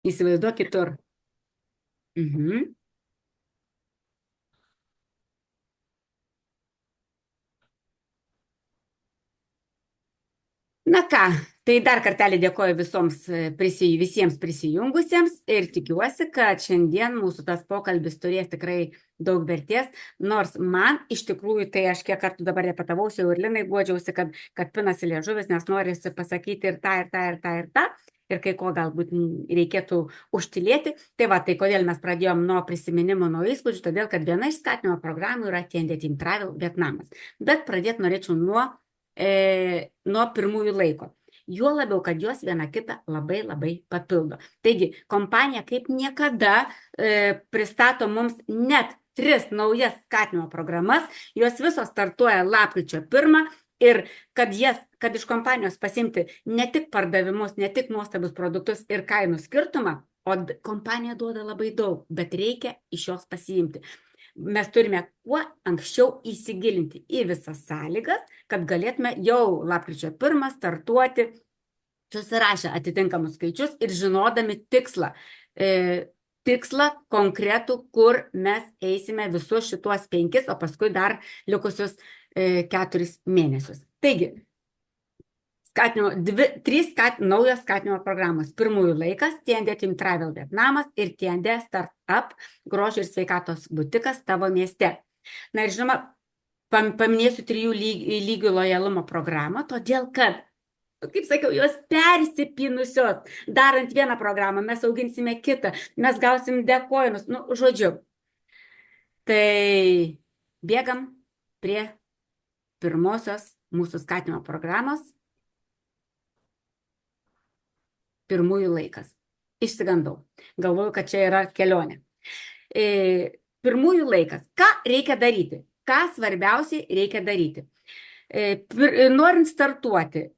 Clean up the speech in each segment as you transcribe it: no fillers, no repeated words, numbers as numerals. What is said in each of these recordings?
Įsivaizduok kitur. Mhm. Na ką, tai dar kartelį dėkoju visiems prisijungusiems ir tikiuosi, kad šiandien mūsų tas pokalbis turės tikrai daug vertės, nors man iš tikrųjų, tai aš kiek kartų dabar repetavausi ir Linai guodžiausi, kad pinasi liežuvis, nes norisi pasakyti ir tą, ir tą, ir tą, ir tą, ir kai ko galbūt reikėtų užtilėti. Tai va, tai kodėl mes pradėjom nuo prisiminimo, nuo įspūdžių, todėl kad viena iš skatinimo programų yra TND Team Travel Vietnamas. Bet pradėti norėčiau nuo pirmųjų laiko. Juo labiau, kad jos viena kitą labai labai papildo. Taigi, kompanija kaip niekada pristato mums net 3 naujas skatinimo programas, jos visos startuoja lapkričio 1 ir kad iš kompanijos pasimti ne tik pardavimus, ne tik nuostabius produktus ir kainų skirtumą, o kompanija duoda labai daug, bet reikia iš jos pasiimti. Mes turime kuo anksčiau įsigilinti į visas sąlygas, kad galėtume jau lapkričio 1 startuoti, susirašę atitinkamus skaičius ir žinodami tikslą konkretų, kur mes eisime visus šituos 5, o paskui dar likusius 4 mėnesius. Taigi, 3 naujos skatinimo programos. Pirmųjų laikas, TND Team Travel Vietnamas ir TND Startup grožio ir sveikatos butikas tavo mieste. Na ir žinoma, paminėsiu 3 lygių lojalumo programą, todėl kad, kaip sakiau, jos persipinusios. Darant vieną programą, mes auginsime kitą, mes gausim dekoinus, žodžiu. Tai bėgam prie pirmosios mūsų skatinimo programos. Pirmųjų laikas. Išsigandau. Galvoju, kad čia yra kelionė. Pirmųjų laikas. Ką reikia daryti? Ką svarbiausiai reikia daryti? Norint startuoti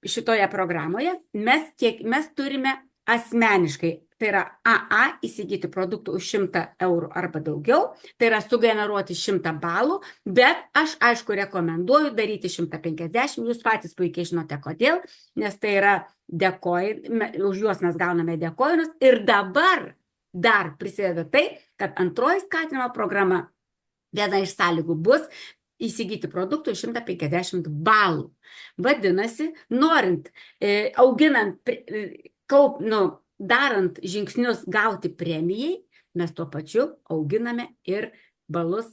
šitoje programoje, mes turime asmeniškai, tai yra AA, įsigyti produktų už 100 eurų arba daugiau, tai yra sugeneruoti 100 balų, bet aš aišku rekomenduoju daryti 150, jūs patys puikiai žinote kodėl, nes tai yra už juos mes gauname dekoinus ir dabar dar prisideda tai, kad antroji skatinimo programa, viena iš sąlygų bus įsigyti produktų 150 balų. Vadinasi, norint, darant žingsnius gauti premijai, mes tuo pačiu auginame ir balus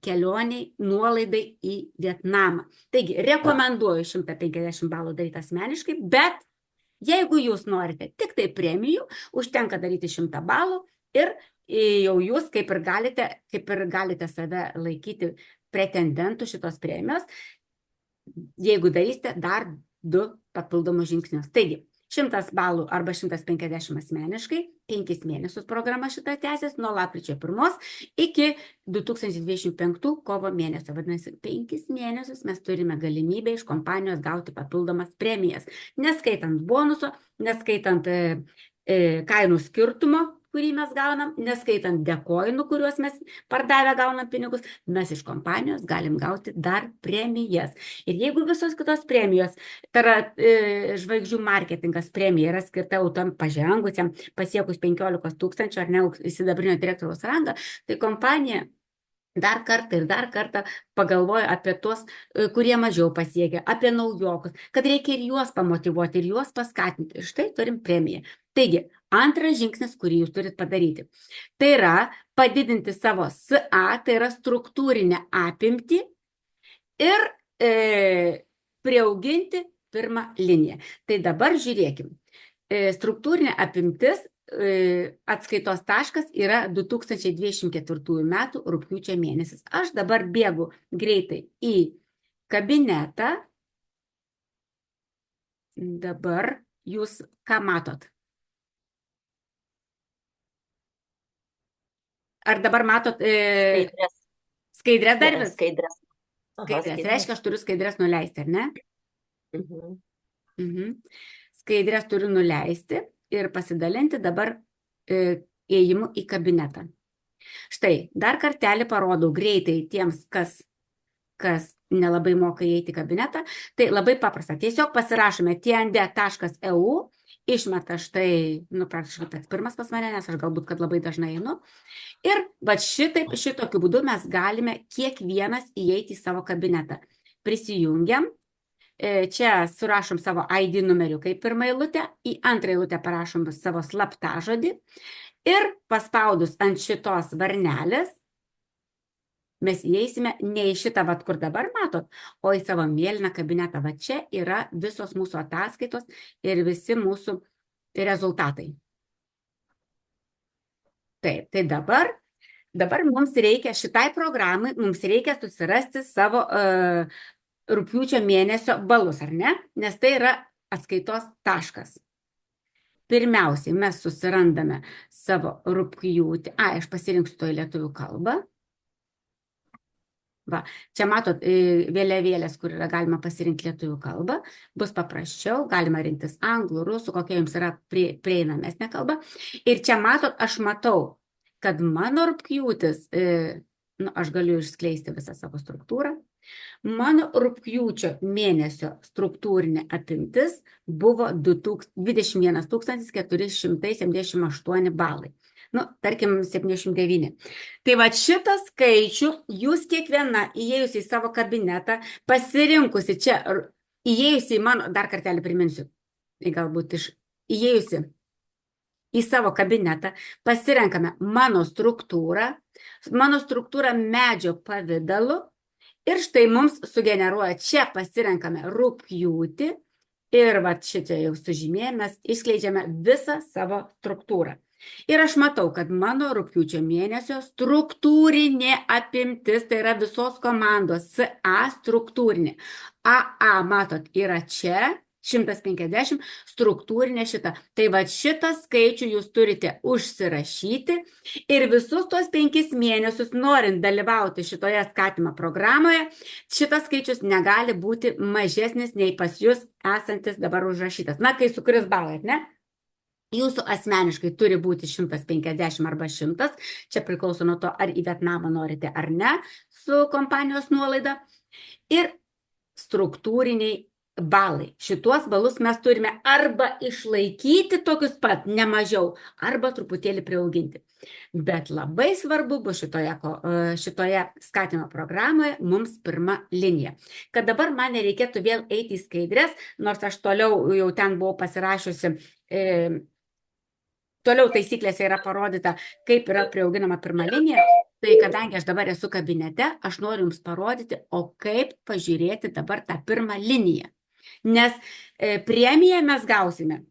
kelioniai, nuolaidai į Vietnamą. Taigi, rekomenduoju 150 balų daryti asmeniškai, bet jeigu jūs norite tik tai premijų, užtenka daryti 100 balų ir jau jūs kaip ir galite save laikyti pretendentų šitos premijos, jeigu darysite dar 2 papildomus žingsnius. Taigi, 100 balų arba 150 asmeniškai, 5 mėnesius programa šitą tęsis nuo lapkričio 1 iki 2025 kovo mėnesio. Vadinasi, 5 mėnesius mes turime galimybę iš kompanijos gauti papildomas premijas, neskaitant bonuso, neskaitant kainų skirtumo, kurį mes gaunam, neskaitant dekoinų, kuriuos mes pardavę gaunam pinigus, mes iš kompanijos galim gauti dar premijas. Ir jeigu visos kitos premijos, tai yra žvaigždžių marketingas premija yra skirta autom pažengusiam, pasiekus 15 000 ar ne sidabrinio direktoriaus rangą, tai kompanija dar kartą pagalvoja apie tuos, kurie mažiau pasiekia, apie naujokus, kad reikia ir juos pamotyvuoti, ir juos paskatinti. Ir štai turim premiją. Taigi, antras žingsnis, kurį jūs turit padaryti, tai yra padidinti savo SA, tai yra struktūrinę apimtį ir priauginti pirmą liniją. Tai dabar žiūrėkim. Struktūrinė apimtis atskaitos taškas yra 2024 metų rugpjūčio mėnesis. Aš dabar bėgu greitai į kabinetą. Dabar jūs ką matot? Ar dabar matot skaidrės dar vis? Skaidrės. Skaidrės. Reiškia, aš turiu skaidrės nuleisti, ar ne? Skaidrės turiu nuleisti ir pasidalinti dabar ėjimu į kabinetą. Štai, dar kartelį parodau greitai tiems, kas nelabai moka įeiti į kabinetą. Tai labai paprasta. Tiesiog pasirašome tnd.eu išmeta štai, praktiškai tas pirmas pas mane, nes aš galbūt, kad labai dažnai einu. Ir va šitokiu būdu mes galime kiekvienas įeiti į savo kabinetą. Prisijungiam, čia surašom savo ID numeriu kaip pirmą eilutę, į antrą eilutę parašom savo slaptažodį ir paspaudus ant šitos varnelės, mes įeisime ne į šitą, kur dabar matot, o į savo mėlyną kabinetą. Va čia yra visos mūsų ataskaitos ir visi mūsų rezultatai. Taip, tai dabar mums reikia, šitai programai, mums reikia susirasti savo rugpjūčio mėnesio balus, ar ne? Nes tai yra atskaitos taškas. Pirmiausiai mes susirandame savo rugpjūtį. Aš pasirinksiu to į lietuvių kalbą. Va, čia matot vėliavėlės, kur yra galima pasirinkti lietuvių kalbą, bus paprasčiau, galima rinktis anglų, rusų, kokia jums yra prieinamesnė kalba. Ir čia matot, aš matau, kad mano rugpjūtis, aš galiu išskleisti visą savo struktūrą, mano rugpjūčio mėnesio struktūrinė apimtis buvo 21 478 balai. Tarkim, 79. Tai va šitą skaičių jūs kiekviena įėjusi į savo kabinetą, pasirinkusi čia, įėjusi į mano, dar kartelį priminsiu, galbūt įėjusi į savo kabinetą, pasirenkame mano struktūrą medžio pavidalu ir štai mums sugeneruoja, čia pasirenkame rugpjūtį ir va šitie jau sužymėjame, išskleidžiame visą savo struktūrą. Ir aš matau, kad mano rugpjūčio mėnesio struktūrinė apimtis, tai yra visos komandos CA struktūrinė. AA, matot, yra čia, 150, struktūrinė šita. Tai va šitą skaičių jūs turite užsirašyti ir visus tos 5 mėnesius, norint dalyvauti šitoje skatinimo programoje, šitas skaičius negali būti mažesnis nei pas jūs esantis dabar užrašytas. Kai sukris balai, ne? Jūsų asmeniškai turi būti 150 arba 100, čia priklauso nuo to, ar į Vietnamą norite ar ne, su kompanijos nuolaida. Ir struktūriniai balai. Šituos balus mes turime arba išlaikyti tokius pat, ne mažiau, arba truputėlį priauginti. Bet labai svarbu bus šitoje skatinimo programoje mums pirma linija. Kad dabar man nereikėtų vėl eiti į skaidres, nors aš toliau jau ten buvau pasirašiusi, toliau taisyklėse yra parodyta, kaip yra priauginama pirma linija, tai kadangi aš dabar esu kabinete, aš noriu jums parodyti, o kaip pažiūrėti dabar tą pirmą liniją. Nes premiją mes gausime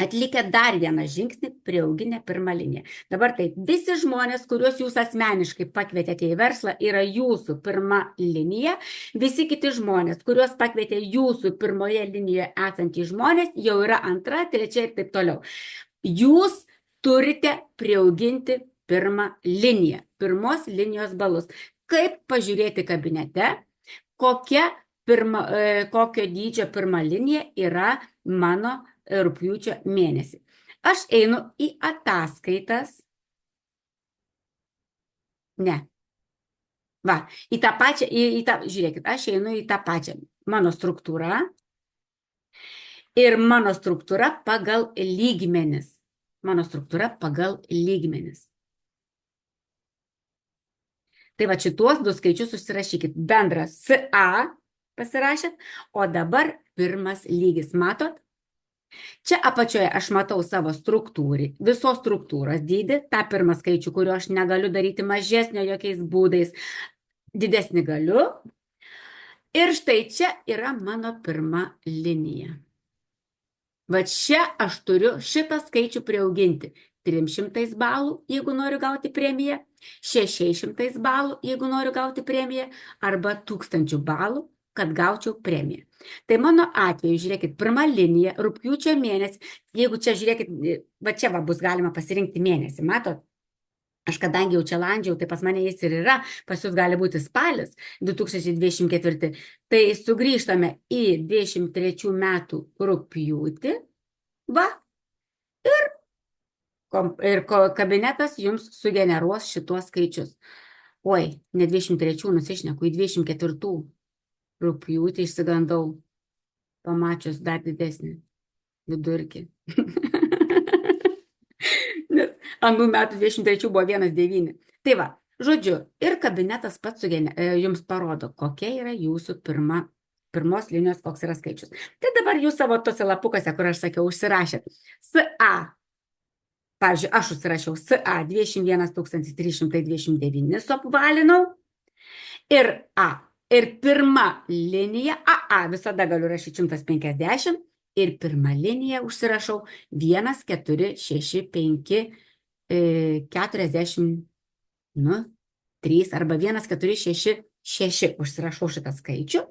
atlikę dar vieną žingsnį, priauginę pirmą liniją. Dabar taip, visi žmonės, kuriuos jūs asmeniškai pakvietėte į verslą, yra jūsų pirma linija. Visi kiti žmonės, kuriuos pakvietė jūsų pirmoje linijoje esantys žmonės, jau yra antra, trečia ir taip toliau. Jūs turite priauginti pirmą liniją, pirmos linijos balus. Kaip pažiūrėti kabinete, kokio dydžio pirma linija yra mano rugpjūčio mėnesį. Aš einu į ataskaitas. Ne. Va, į tą pačią, žiūrėkit, aš einu į tą pačią mano struktūrą ir mano struktūra pagal lygmenis. Mano struktūra pagal lygmenis. Tai va šituos du skaičius užsirašykit. Bendras CA pasirašėt, o dabar pirmas lygis. Matot? Čia apačioje aš matau savo struktūrį, visos struktūros dydį, tą pirmą skaičių, kurio aš negaliu daryti mažesnio jokiais būdais, didesnį galiu. Ir štai čia yra mano pirma linija. Va čia aš turiu šitą skaičių priauginti 300 balų, jeigu noriu gauti premiją, 600 balų, jeigu noriu gauti premiją, arba 1000 balų, kad gaučiau premiją. Tai mano atveju, žiūrėkit, pirma linija, rugpjūčio mėnesį, jeigu čia, žiūrėkit, va čia bus galima pasirinkti mėnesį, matot? Aš kadangi jau čia landžiau, tai pas mane jis ir yra, pas jūs gali būti spalis 2024, tai sugrįžtame į 23 metų rugpjūtį, va, ir kabinetas jums sugeneruos šituos skaičius. Oi, ne 23 nusišneku, į 24 rugpjūtį išsigandau, pamačius dar didesnį. vidurkį. Nes anų metų 23 buvo 1,9. Tai va, žodžiu, ir kabinetas pats jums parodo, kokia yra jūsų pirmos linijos, koks yra skaičius. Tai dabar jūs savo tose lapukose, kur aš sakiau, užsirašėt. SA, pavyzdžiui, aš užsirašiau SA 21 329 suapvalinau. Ir A. Ir pirma linija, AA visada galiu rašyti 150. Ir pirma linija užsirašau 1, 4, 6, 5, 40, 3 arba 1, 4, 6, 6 užsirašau šitą skaičių.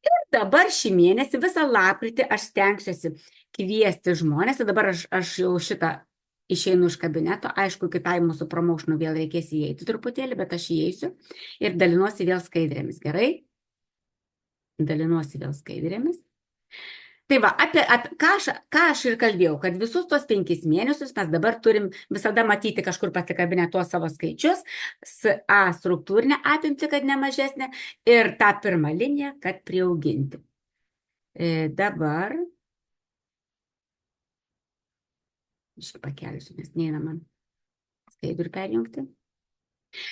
Ir dabar šį mėnesį, visą lapkritį aš stengsiuosi kviesti žmonės. Ir dabar aš jau šitą išeinu iš kabineto. Aišku, kitai mūsų promotionų vėl reikės įeiti truputėlį, bet aš įeisiu ir dalinuosi vėl skaidrėmis. Gerai? Dalinuosi vėl skaidrėmis. Tai va, ką aš ir kalbėjau, kad visus tos 5 mėnesius mes dabar turim visada matyti kažkur pasikabinę tuos savo skaičius, SA struktūrinę apimtį, kad nemažesnė, ir tą pirmą liniją, kad priauginti. Dabar, aš pakelsiu, nes neina man skaidrų perjungti.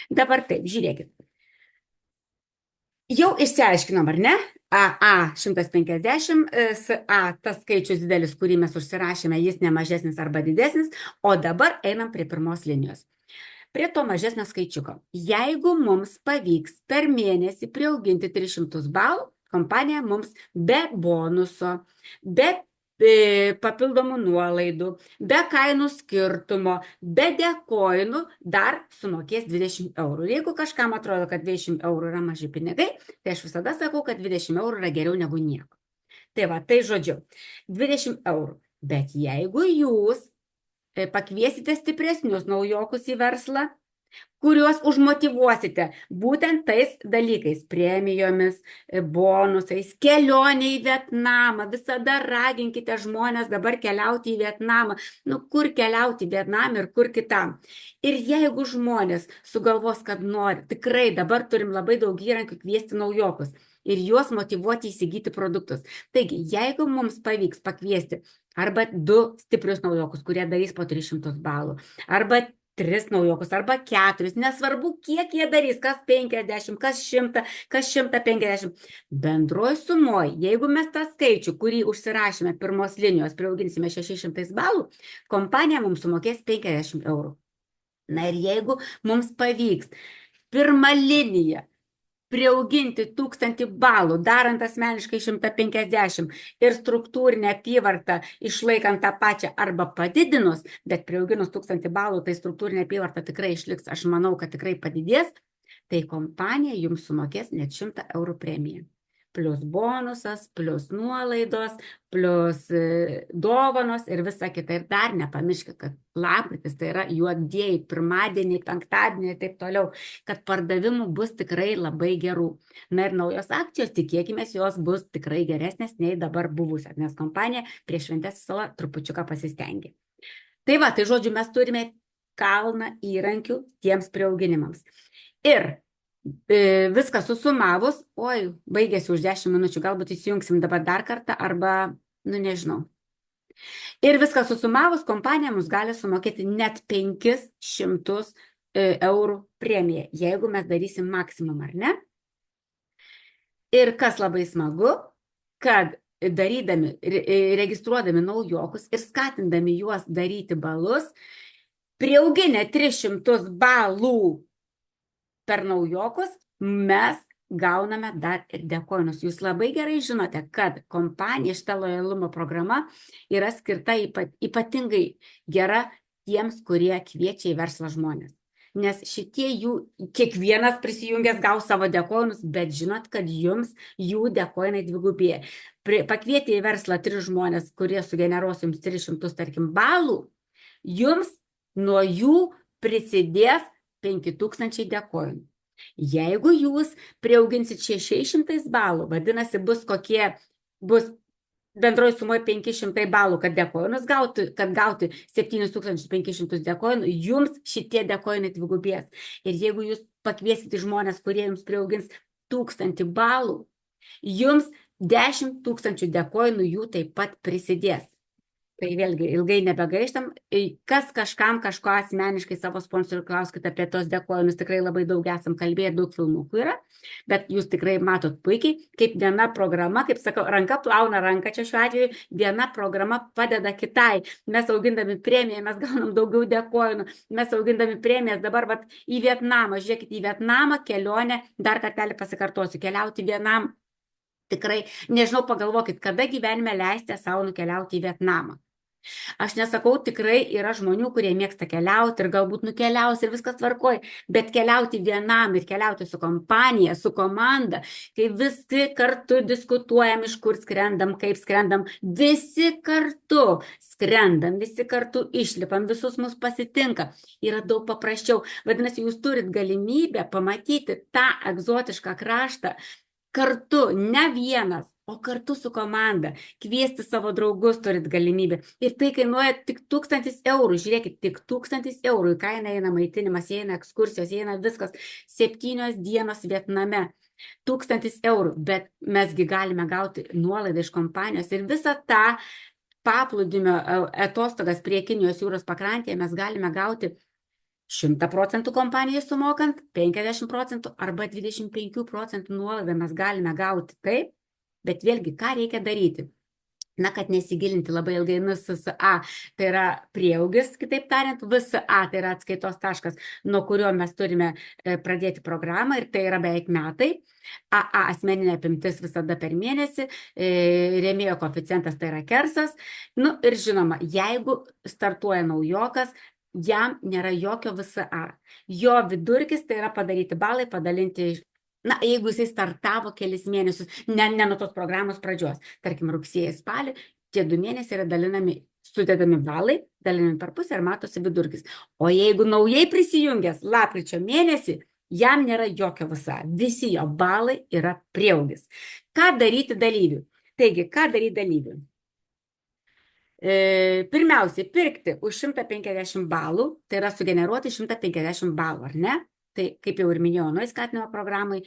Dabar taip, žiūrėkit. Jau išsiaiškinom, ar ne? AA 150, SA tas skaičius didelis, kurį mes užsirašėme, jis nemažesnis arba didesnis, o dabar einam prie pirmos linijos. Prie to mažesnio skaičiuko. Jeigu mums pavyks per mėnesį priauginti 300 balų, kompanija mums be bonuso, be papildomų nuolaidų, be kainų skirtumo, be dekoinų dar sumokės 20 eurų. Jeigu kažkam atrodo, kad 20 eurų yra maži pinigai, tai aš visada sakau, kad 20 eurų yra geriau negu nieko. Tai va, tai žodžiu, 20 eurų. Bet jeigu jūs pakviesite stipresnius naujokus į verslą, kuriuos užmotyvuosite būtent tais dalykais, premijomis, bonusais, kelionė į Vietnamą, visada raginkite žmonės dabar keliauti į Vietnamą, kur keliauti į Vietnamą ir kur kitam. Ir jeigu žmonės sugalvos, kad nori, tikrai dabar turim labai daug įrankių kviesti naujokus ir juos motyvuoti įsigyti produktus. Taigi, jeigu mums pavyks pakviesti arba 2 stiprius naujokus, kurie darys po 300 balų, arba 3 naujokus, arba 4, nesvarbu, kiek jie darys, kas 50, kas 100, kas 150. Bendroj sumoj, jeigu mes tą skaičių, kurį užsirašėme pirmos linijos, priauginsime 600 balų, kompanija mums sumokės 50 eurų. Na ir jeigu mums pavyks pirmą liniją priauginti 1000 balų, darant asmeniškai 150 ir struktūrinę apyvartą išlaikant tą pačią arba padidinus, bet priauginus 1000 balų, tai struktūrinė apyvarta tikrai išliks, aš manau, kad tikrai padidės, tai kompanija jums sumokės net 100 eurų premiją. Plus bonusas, plus nuolaidos, plus dovanos ir visa kita. Ir dar nepamirškit, kad lapkritis tai yra juodieji, pirmadieniai, penktadieniai ir taip toliau, kad pardavimų bus tikrai labai gerų. Na ir naujos akcijos, tikėkime, jos bus tikrai geresnės nei dabar buvusios, nes kompanija prieš šventes visą trupučiuką pasistengė. Tai va, tai žodžiu, mes turime kalną įrankių tiems priauginimams. Ir viską susumavus, baigėsi už 10 minučių, galbūt įsijungsim dabar dar kartą, arba, nežinau. Ir viską susumavus, kompanija mums gali sumokėti net 500 eurų premiją, jeigu mes darysim maksimum, ar ne? Ir kas labai smagu, kad darydami, registruodami naujokus ir skatindami juos daryti balus, priauginę 300 balų per naujokus, mes gauname dar ir dekoinus. Jūs labai gerai žinote, kad kompanija, šita lojalumo programa yra skirta ypatingai gera tiems, kurie kviečia į verslą žmonės. Nes šitie jų, kiekvienas prisijungęs gaus savo dekoinus, bet žinot, kad jums jų dekoinai dvigubėja. Pakvietė į verslą 3 žmonės, kurie sugeneruos jums 300, tarkim, balų, jums nuo jų prisidės 5000 dekoinų. Jeigu jūs priauginsit 600 balų, vadinasi, bus bendroji sumoje 500 balų, kad dekoinus gauti, kad gauti 7500 dekoinų, jums šitie dekoinai dvigubės. Ir jeigu jūs pakviesite žmonės, kurie jums priaugins 1000 balų, jums 10 000 dekoinų jų taip pat prisidės. Tai vėlgi ilgai nebegaištam. Kas kažkam kažko asmeniškai savo sponsorių klauskite apie tos dėkojimus, tikrai labai daug esam kalbėję, daug filmukų yra, bet jūs tikrai matot puikiai, kaip viena programa, kaip sakau, ranka plauna ranką čia šiuo atveju, viena programa padeda kitai. Mes augindami premiją, mes gaunam daugiau dėkojimų, mes augindami premijas dabar vat, į Vietnamą, žiūrėkit, į Vietnamą kelionę, dar kartelį pasikartosiu, keliauti vienam. Tikrai, nežinau, pagalvokit, kada gyvenime leistė savo nukeliauti į Vietnamą. Aš nesakau, tikrai yra žmonių, kurie mėgsta keliauti ir galbūt nukeliaus ir viskas tvarkoj, bet keliauti vienam ir keliauti su kompanija, su komanda, kai visi kartu diskutuojam, iš kur skrendam, kaip skrendam, visi kartu skrendam, visi kartu išlipam, visus mus pasitinka, yra daug paprasčiau. Vadinasi, jūs turit galimybę pamatyti tą egzotišką kraštą, kartu, ne vienas, o kartu su komanda, kviesti savo draugus turit galimybę. Ir tai kainuoja tik 1000 eurų, žiūrėkit, tik 1000 eurų, į kainą eina maitinimas, eina ekskursijos, eina viskas, 7 dienos Vietname, 1000 eurų, bet mesgi galime gauti nuolaidą iš kompanijos ir visą tą paplūdimio atostogas prie Kinijos jūros pakrantėje mes galime gauti 100% kompanijai sumokant, 50% arba 25% nuolaidą mes galime gauti taip, bet vėlgi, ką reikia daryti? Na, kad nesigilinti labai ilgai, NSSA, tai yra prieaugis, kitaip tariant, VSA, tai yra atskaitos taškas, nuo kurio mes turime pradėti programą ir tai yra beveik metai. AA asmeninė apimtis visada per mėnesį, rėmėjo koeficientas tai yra kersas. Nu ir žinoma, jeigu startuoja naujokas, jam nėra jokio VSA. Jo vidurkis tai yra padaryti balai, padalinti, na, jeigu jisai startavo kelis mėnesius, ne nuo tos programos pradžios, tarkim, rugsėjai, spalį, tie 2 mėnesiai yra dalinami, sudedami balai, dalinami per pusę ir matosi vidurkis. O jeigu naujai prisijungęs lapkričio mėnesį, jam nėra jokio VSA, visi jo balai yra prieaugis. Ką daryti dalyviui? Taigi, ką daryti dalyviui? Pirmiausiai, pirkti už 150 balų, tai yra sugeneruoti 150 balų, ar ne? Tai, kaip jau ir minėjau, nuo skatinimo programai,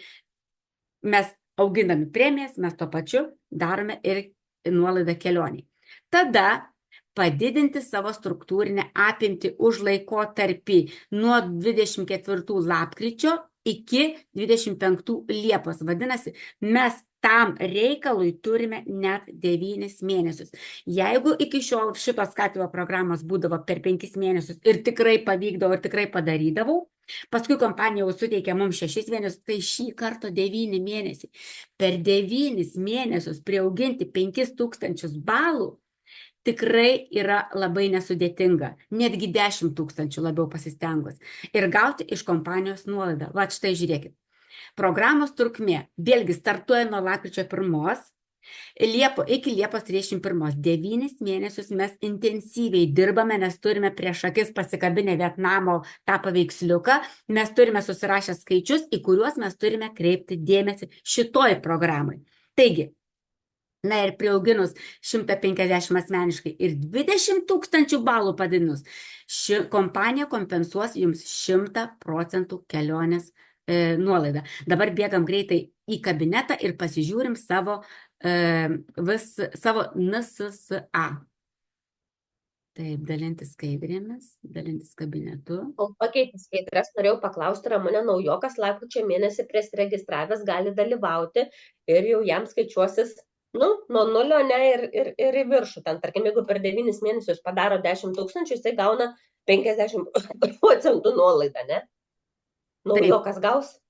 mes augindami premijas, mes tuo pačiu darome ir nuolaidą kelioniai. Tada padidinti savo struktūrinę apimtį už laikotarpį nuo 24 lapkričio iki 25 Liepos. Vadinasi, mes tam reikalui turime net 9 mėnesius. Jeigu iki šiol šitos skatinimo programos būdavo per 5 mėnesius ir tikrai pavykdavo ir tikrai padarydavau, paskui kompanija jau suteikė mums 6 mėnesius, tai šį kartą 9 mėnesiai. Per 9 mėnesius priauginti 5000 balų tikrai yra labai nesudėtinga, netgi 10 000 labiau pasistengus ir gauti iš kompanijos nuolaidą. Va štai žiūrėkit. Programos trukmė vėlgi startuoja nuo lapkričio 1 iki Liepos 31. 9 mėnesius mes intensyviai dirbame, nes turime prieš akis pasikabinę Vietnamo tą paveiksliuką, mes turime susirašę skaičius, į kuriuos mes turime kreipti dėmesį šitoj programai. Taigi, na ir priauginus 150 asmeniškai ir 20 000 balų padidinus, ši kompanija kompensuos jums 100% kelionės nuolaidą. Dabar bėgam greitai į kabinetą ir pasižiūrim savo NSSA. Taip, dalintis skaidrėmis, dalintis kabinetu. O pakeiti skaidrės, norėjau paklausti, Ramunė, naujokas lapkričio mėnesį prisiregistravęs gali dalyvauti ir jau jam skaičiuosis nuo 0, ne, ir į viršų. Ten, tarkim, jeigu per 9 mėnesius padaro 10 000, jisai gauna 50% nuolaidą, ne? Naujokas gaus,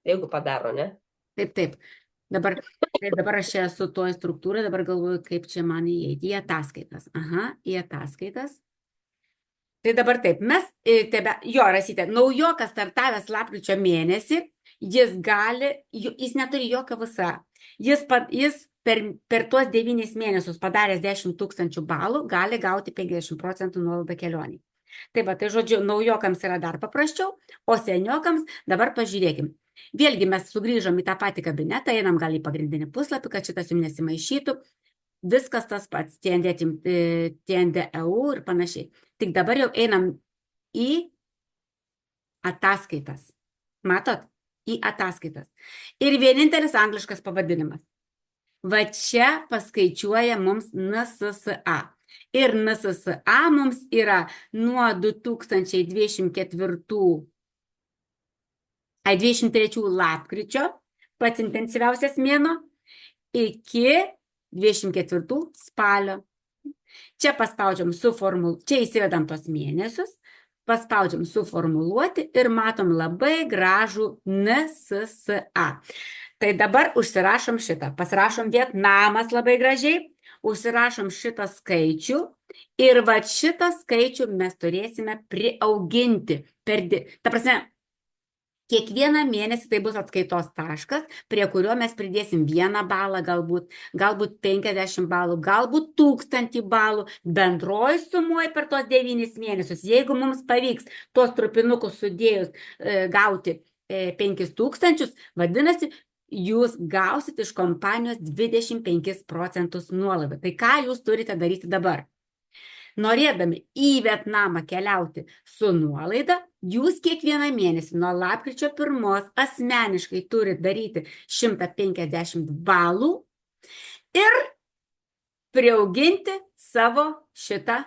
jeigu padaro, ne? Taip. Dabar aš čia esu toj struktūrai, dabar galvoju, kaip čia man įeiti. Į ataskaitas. Aha, į ataskaitas. Tai dabar taip, mes, Rasytė, naujokas startavęs lapkričio mėnesį, jis neturi jokio VSA. Jis per tuos 9 mėnesius padaręs 10 000 balų gali gauti 50% nuolaidą kelionį. Tai va, tai žodžiu, naujokams yra dar paprasčiau, o seniokams dabar pažiūrėkim. Vėlgi mes sugrįžom į tą patį kabinetą, einam gal į pagrindinį puslapį, kad šitas jums nesimaišytų. Viskas tas pats, TNDEU ir panašiai. Tik dabar jau einam į ataskaitas. Matot? Į ataskaitas. Ir vienintelis angliškas pavadinimas. Va čia paskaičiuoja mums NSSA. Ir NSSA mums yra nuo 2023 lapkričio, pats intensyviausias mėnuo, iki 24 spalio. Čia paspaudžiam čia įsivedam tos mėnesius, paspaudžiam suformuluoti ir matom labai gražų NSSA. Tai dabar užsirašom šitą, pasirašom Vietnamas labai gražiai, užsirašom šitą skaičių ir va šitą skaičių mes turėsime priauginti. Ta prasme, kiekvieną mėnesį tai bus atskaitos taškas, prie kurio mes pridėsim 1 balą, galbūt 50 balų, galbūt 1000 balų, bendroji sumuoja per tos 9 mėnesius. Jeigu mums pavyks tos trupinukus sudėjus gauti 5000, vadinasi, jūs gausit iš kompanijos 25% nuolaidą. Tai ką jūs turite daryti dabar? Norėdami į Vietnamą keliauti su nuolaida, jūs kiekvieną mėnesį nuo lapkričio 1 asmeniškai turite daryti 150 balų ir priauginti savo šitą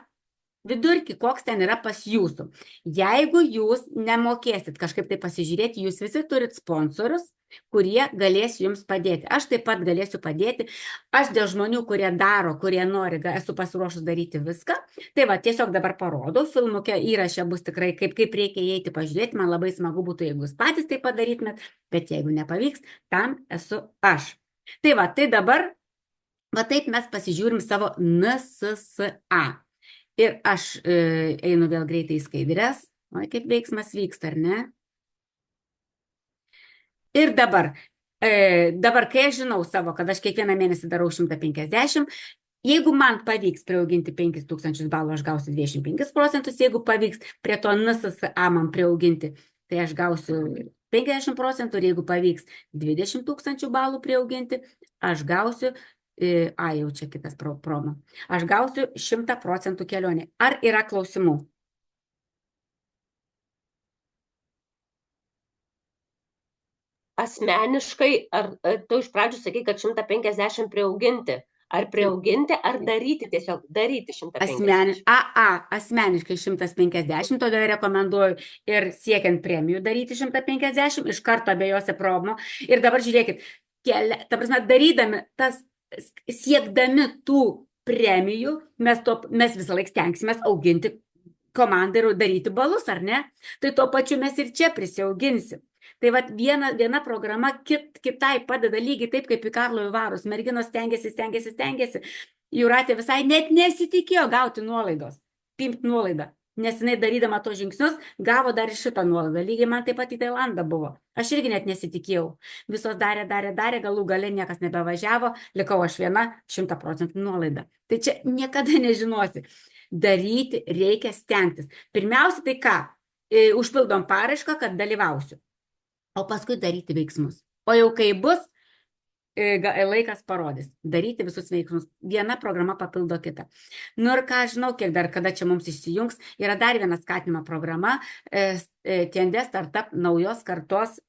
vidurkį, koks ten yra pas jūsų. Jeigu jūs nemokėsit kažkaip tai pasižiūrėti, jūs visi turit sponsorius, kurie galės jums padėti. Aš taip pat galėsiu padėti. Aš dėl žmonių, kurie daro, kurie nori, esu pasiruošus daryti viską. Tai va, tiesiog dabar parodau, filmuke įraše bus tikrai, kaip reikia įeiti pažiūrėti. Man labai smagu būtų, jeigu jūs patys tai padarytumėt, bet jeigu nepavyks, tam esu aš. Tai va, tai dabar, va taip mes pasižiūrim savo NSSA. Ir aš einu vėl greitai į skaidres. O, kaip veiksmas vyksta, ar ne? Ir dabar, kai aš žinau savo, kad aš kiekvieną mėnesį darau 150, jeigu man pavyks priauginti 5000 balų, aš gausiu 25%, jeigu pavyks prie to NSSA man priauginti, tai aš gausiu 50%, ir jeigu pavyks 20 000 balų priauginti, aš gausiu, jau čia kitas promo, aš gausiu 100% kelionė. Ar yra klausimų? Asmeniškai, ar tu iš pradžių sakai, kad 150 priauginti? Ar priauginti, ar daryti tiesiog, daryti 150? Asmeniškai 150, todėl rekomenduoju ir siekiant premijų daryti 150, iš karto abiejose promo. Ir dabar žiūrėkit, ta prasme, darydami tas, siekdami tų premijų, mes visą laiką stengsimės auginti komandą ir daryti balus, ar ne? Tai tuo pačiu mes ir čia prisiauginsim. Tai vat viena programa kitai padeda lygiai taip, kaip į Karlo Ivarus. Merginos stengiasi. Jūratė visai net nesitikėjo gauti nuolaidos, pimti nuolaidą. Nes jinai darydama tos žingsnius, gavo dar ir šitą nuolaidą. Lygiai man taip pat į Tailandą buvo. Aš irgi net nesitikėjau. Visos darė, galų gale niekas nebevažiavo, likau aš viena 100% nuolaida. Tai čia niekada nežinosi. Daryti reikia stengtis. Pirmiausia, tai ką? Užpildom paraišką, kad dalyvausiu. O paskui daryti veiksmus. O jau kai bus, laikas parodys. Daryti visus veiksmus. Viena programa papildo kitą. Nu ir ką žinau, kiek dar, kada čia mums išsijungs, yra dar viena skatinimo programa, TND Startup naujos kartos